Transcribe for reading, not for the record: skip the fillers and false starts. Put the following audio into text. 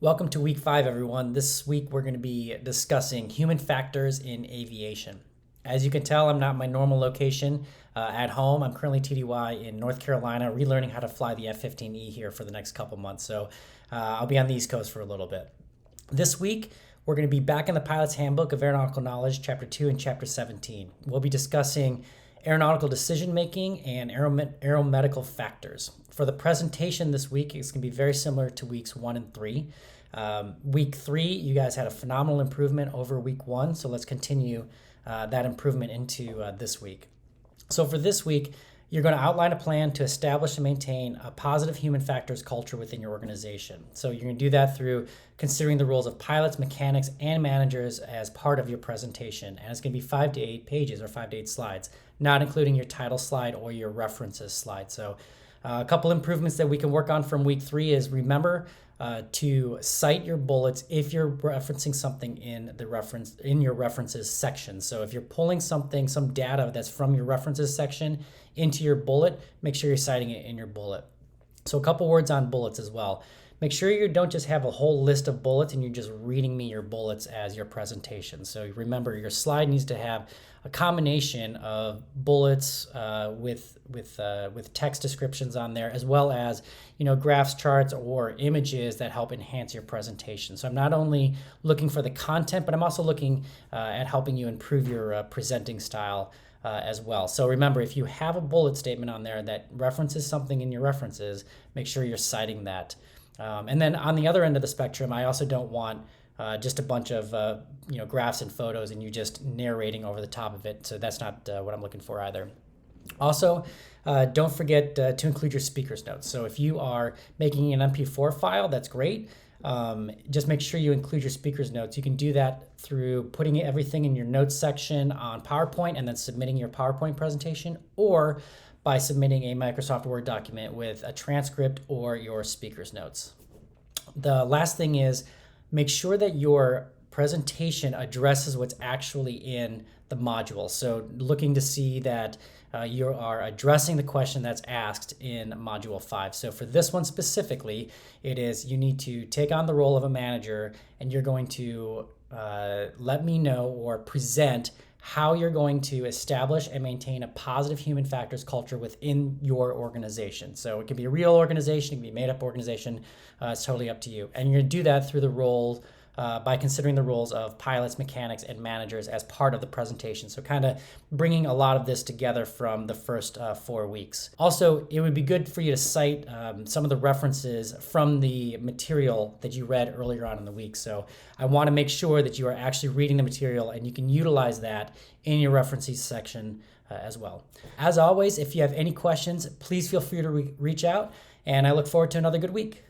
Welcome to week 5, everyone. This week we're going to be discussing human factors in aviation. As you can tell, I'm not in my normal location at home. I'm currently TDY in North Carolina, relearning how to fly the F-15E here for the next couple months. So I'll be on the East Coast for a little bit. This week, we're going to be back in the Pilot's Handbook of Aeronautical Knowledge, Chapter 2 and Chapter 17. We'll be discussing aeronautical decision making and aeromedical factors. For the presentation this week, it's going to be very similar to weeks 1 and 3. Week 3, you guys had a phenomenal improvement over week 1, so let's continue that improvement into this week. So for this week, you're going to outline a plan to establish and maintain a positive human factors culture within your organization. So you're going to do that through considering the roles of pilots, mechanics, and managers as part of your presentation. And it's going to be 5 to 8 pages or 5 to 8 slides, not including your title slide or your references slide. So a couple improvements that we can work on from week 3 is remember to cite your bullets if you're referencing something in your references section. So if you're pulling some data that's from your references section into your bullet, make sure you're citing it in your bullet. So a couple words on bullets as well. Make sure you don't just have a whole list of bullets and you're just reading me your bullets as your presentation. So remember, your slide needs to have a combination of bullets with text descriptions on there, as well as graphs, charts, or images that help enhance your presentation. So I'm not only looking for the content, but I'm also looking at helping you improve your presenting style as well. So remember, if you have a bullet statement on there that references something in your references, make sure you're citing that. And then on the other end of the spectrum, I also don't want just a bunch of graphs and photos and you just narrating over the top of it. So that's not what I'm looking for either. Also, don't forget to include your speaker's notes. So if you are making an MP4 file, that's great. Just make sure you include your speaker's notes. You can do that through putting everything in your notes section on PowerPoint and then submitting your PowerPoint presentation, or by submitting a Microsoft Word document with a transcript or your speaker's notes. The last thing is make sure that your presentation addresses what's actually in the module. So looking to see that you are addressing the question that's asked in Module 5. So for this one specifically, it is you need to take on the role of a manager and you're going to let me know or present how you're going to establish and maintain a positive human factors culture within your organization. So it can be a real organization, it can be a made-up organization. It's totally up to you. And you're going to do that through the roles by considering the roles of pilots, mechanics, and managers as part of the presentation. So kind of bringing a lot of this together from the first 4 weeks. Also, it would be good for you to cite some of the references from the material that you read earlier on in the week. So I want to make sure that you are actually reading the material and you can utilize that in your references section as well. As always, if you have any questions, please feel free to reach out, and I look forward to another good week.